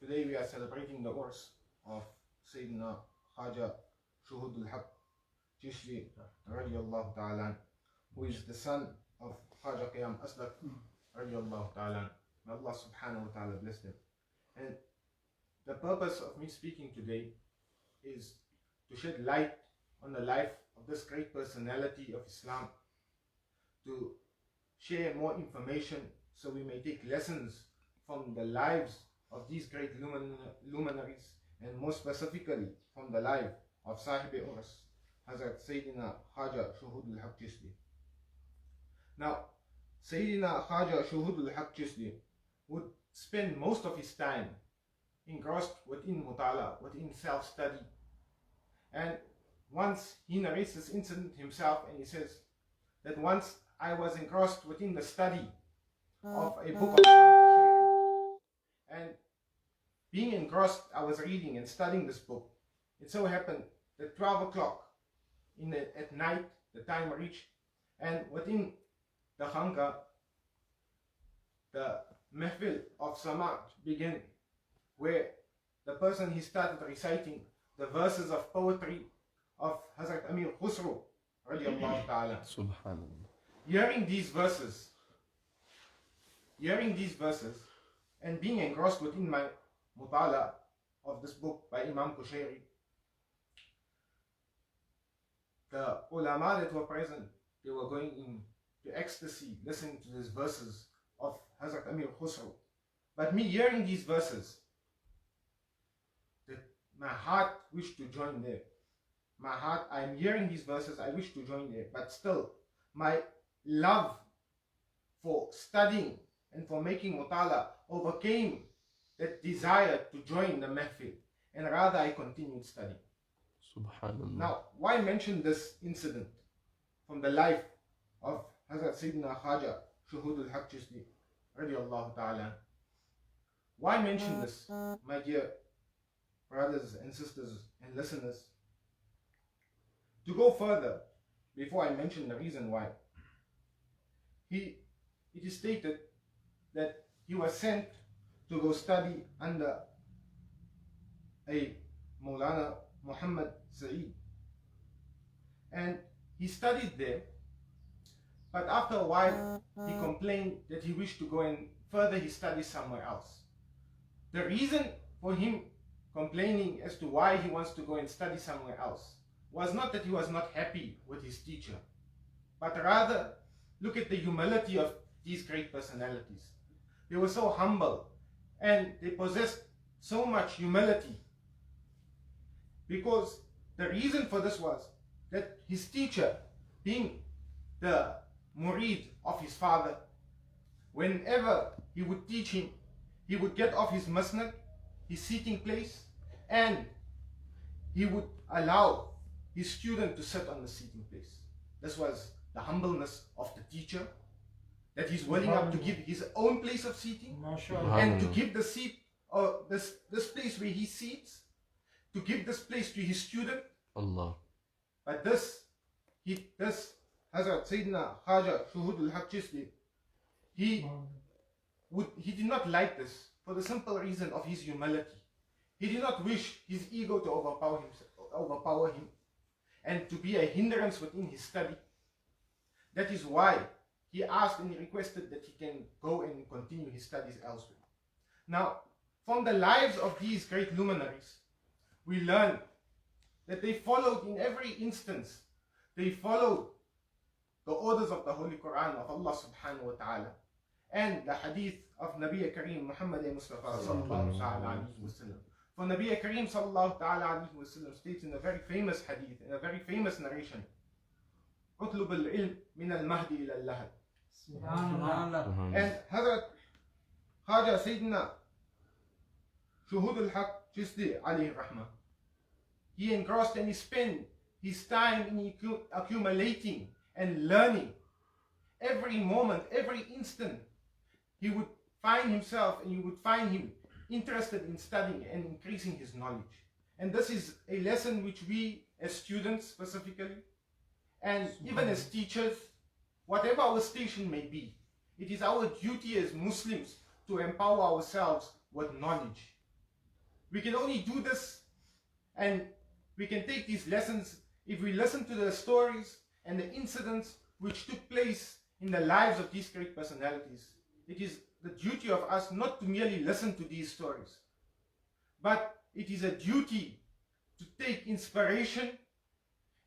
Today we are celebrating the Urs of Sayyidina Khaja Shuhood al-Haq radiallahu ta'ala, who is the son of Khaja Qiyam Asdaqi radiallahu ta'ala. May Allah subhanahu wa ta'ala bless them. And the purpose of me speaking today is to shed light on the life of this great personality of Islam, to share more information so we may take lessons from the lives of these great luminaries, and more specifically from the life of Sahib Urs, Hazrat Sayyidina Khaja Shuhood al-Haq. Now, Sayyidina Khaja Shuhood al-Haq would spend most of his time engrossed within mutala, within self-study. And once he narrates this incident himself, and he says that once I was engrossed within the study of a book of Khanqah-e, and being engrossed, I was reading and studying this book. It so happened that 12 o'clock at night, the time reached, and within the Khanqah, the mehfil of Sama began, where the person, he started reciting the verses of poetry of Hazrat Amir Khusro radiallahu ta'ala. Subhanallah. Hearing these verses and being engrossed within my mutala of this book by Imam Kushairi, the ulama that were present, they were going into ecstasy listening to these verses of Hazrat Amir Khusro. But me hearing these verses, my heart wished to join there. I'm hearing these verses, I wish to join there, but still my love for studying and for making mutala overcame that desire to join the mehfil, and rather I continued studying. Subhanallah. Now, why mention this incident from the life of Hazrat Sayyidina Khaja Shuhood al-Haq radiallahu ta'ala? Why mention this, my dear brothers and sisters and listeners? To go further, before I mention the reason why, it is stated that he was sent to go study under a Maulana Muhammad Sa'id, and he studied there, but after a while he complained that he wished to go and further his studies somewhere else. The reason for him complaining as to why he wants to go and study somewhere else was not that he was not happy with his teacher, but rather, look at the humility of these great personalities. They were so humble and they possessed so much humility, because the reason for this was that his teacher, being the murid of his father, whenever he would teach him, he would get off his masnad, his seating place, and he would allow his student to sit on the seating place. This was the humbleness of the teacher, that he's willing up to give his own place of seating, and to give the seat, or this place where he seats, to give this place to his student. Allah. But this Hazrat Sayyidina Khaja Shuhood al-Haq, he did not like this for the simple reason of his humility. He did not wish his ego to overpower him and to be a hindrance within his study. That is why he asked and he requested that he can go and continue his studies elsewhere. Now, from the lives of these great luminaries, we learn that they followed in every instance, they followed the orders of the Holy Quran of Allah subhanahu wa ta'ala, and the hadith of Nabi Kareem Muhammad Mustafa sallallahu alayhi wa sallam. For Nabi Kareem sallallahu alayhi wa sallam states in a very famous hadith, in a very famous narration, "Utlub al-ilm min al-mahdi ila al-lahad." And Hazrat Khaja Sayyidina Shuhood al-Haq alayhi rahmah, he engrossed and he spent his time in accumulating and learning. Every moment, every instant, he would find himself and you would find him interested in studying and increasing his knowledge. And this is a lesson which we as students specifically, and even as teachers, whatever our station may be, it is our duty as Muslims to empower ourselves with knowledge. we can only do this and we can take these lessons if we listen to the stories and the incidents which took place in the lives of these great personalities. It is the duty of us not to merely listen to these stories, but it is a duty to take inspiration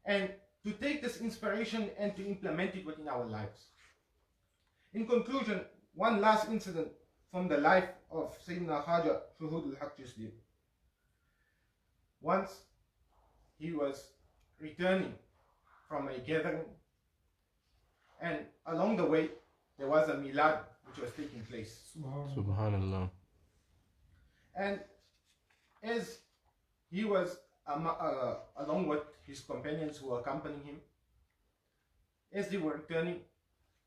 and to take this inspiration and to implement it within our lives. In conclusion, one last incident from the life of Sayyidina Khaja Shuhood al-Haq Jisli. Once he was returning from a gathering, and along the way there was a milad which was taking place. Subhanallah. And as he was along with his companions who were accompanying him, as they were returning,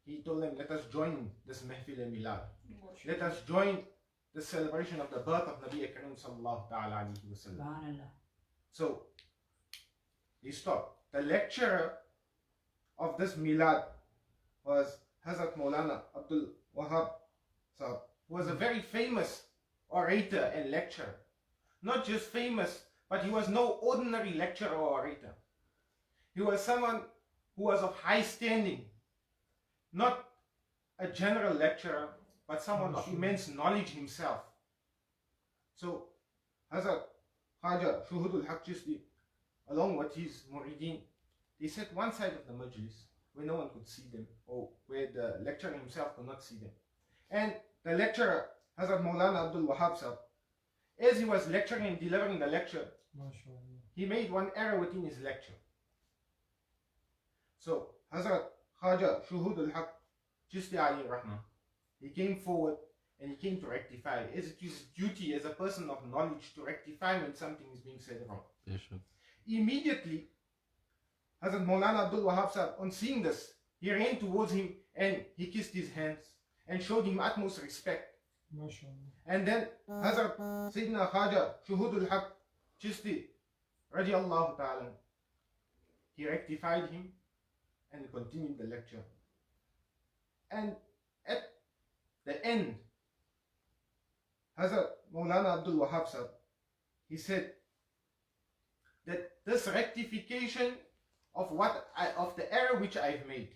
he told them, let us join this Mahfil al-Milad. Let us join the celebration of the birth of Nabi Akram sallallahu ta'ala alayhi wa sallam. So he stopped. The lecturer of this Milad was Hazrat Maulana Abdul Wahab Sahab, who was a very famous orator and lecturer. Not just famous, but he was no ordinary lecturer or orator. He was someone who was of high standing, not a general lecturer, but someone of immense knowledge himself. So Hazrat Khaja Shuhood al-Haq Jisli, along with his murideen, they sat one side of the majlis where no one could see them, or where the lecturer himself could not see them. And the lecturer, Hazrat Maulana Abdul Wahab Sahab, as he was lecturing and delivering the lecture, he made one error within his lecture. So Hazrat Khaja Shuhood al-Haq Jisli alayhi rahmah, he came forward and he came to rectify, as it is his duty as a person of knowledge to rectify when something is being said wrong. Yes, sir. Immediately, Hazrat Maulana Abdul Wahab Sahab, on seeing this, he ran towards him and he kissed his hands and showed him utmost respect. And then Hazrat Sayyidina Khaja Shuhood al-Haq Jisli radiallahu ta'ala, he rectified him and continued the lecture. And at the end, Hazrat Maulana Abdul Wahab Sahab, he said that this rectification of the error which I've made,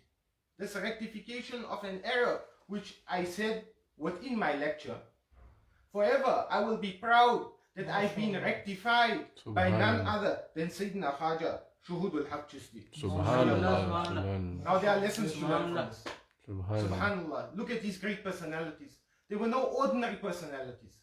this rectification of an error which I said within my lecture, forever I will be proud that I've been rectified by none other than Sayyidina Khaja Shuhood al-Haq Jisli. Subhanallah. Now there are lessons to learn from this. Subhanallah. Subhanallah. Look at these great personalities. They were no ordinary personalities.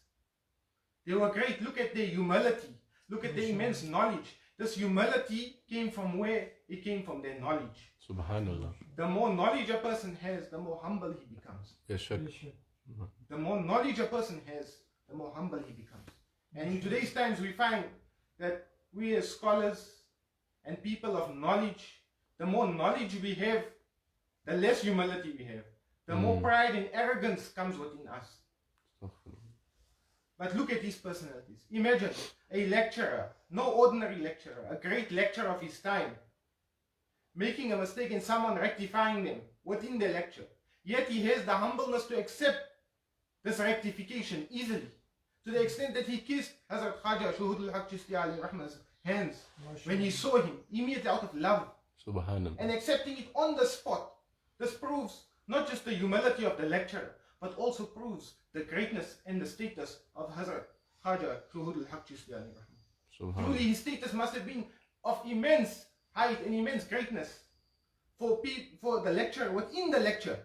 They were great. Look at their humility. Look at their immense knowledge. This humility came from where? It came from their knowledge. Subhanallah. The more knowledge a person has, the more humble he becomes. Yes, sir. The more knowledge a person has, the more humble he becomes. And in today's times, we find that we as scholars and people of knowledge, the more knowledge we have, the less humility we have. The more pride and arrogance comes within us. But look at these personalities. Imagine a lecturer, no ordinary lecturer, a great lecturer of his time, making a mistake and someone rectifying them within the lecture. Yet he has the humbleness to accept this rectification easily, to the extent that he kissed Hazrat Khaja Shuhood al-Haq Jisli alayhi rahmah's hands when he saw him, immediately out of love, Subhanallah. and accepting it on the spot. This proves not just the humility of the lecturer, but also proves the greatness and the status of Hazrat Khaja Shuhood al-Haq Jisli alayhi rahmah. Truly his status must have been of immense height and immense greatness for the lecturer within the lecture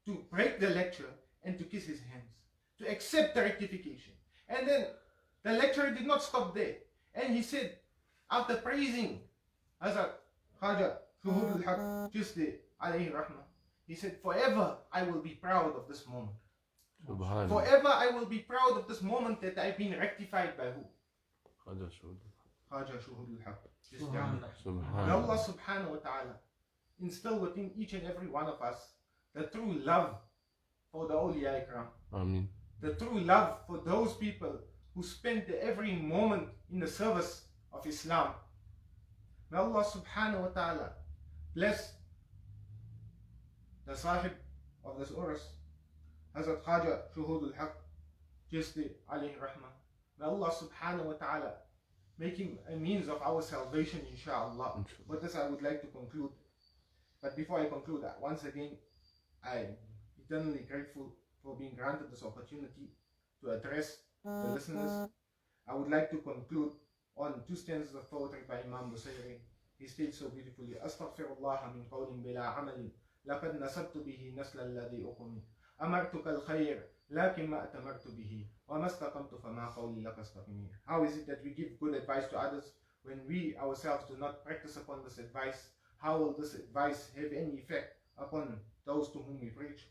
to break the lecture and to kiss his hands, to accept the rectification. And then the lecturer did not stop there. And he said, after praising Hazrat Khaja Shuhood al-Haq Jisli alayhi rahmah, he said, forever I will be proud of this moment. Subhanallah. Forever I will be proud of this moment that I've been rectified by who? Khaja Shuhood. Khaja Shuhood al-Haq Jisli alayhi rahmah. May Subhanallah. Allah subhanahu wa ta'ala instill within each and every one of us the true love for the awliya ikram, Ameen. the true love for those people who spent every moment in the service of Islam. May Allah subhanahu wa ta'ala bless the sahib of this Urs, Hazrat Khaja Shuhood al-Haq Jisli alayhi rahmah. May Allah subhanahu wa ta'ala making a means of our salvation, inshallah. With this, I would like to conclude. But before I conclude, once again, I am eternally grateful for being granted this opportunity to address the listeners. I would like to conclude on 2 stanzas of poetry by Imam Busayri. He states so beautifully, أستغفر من قول بلا عمل لقد نسبت به نسل الذي أقم أمرتك الخير لكن ما أتمرت به وما استقمت فما قولي لك استقمي. How is it that we give good advice to others when we ourselves do not practice upon this advice? How will this advice have any effect upon those to whom we preach?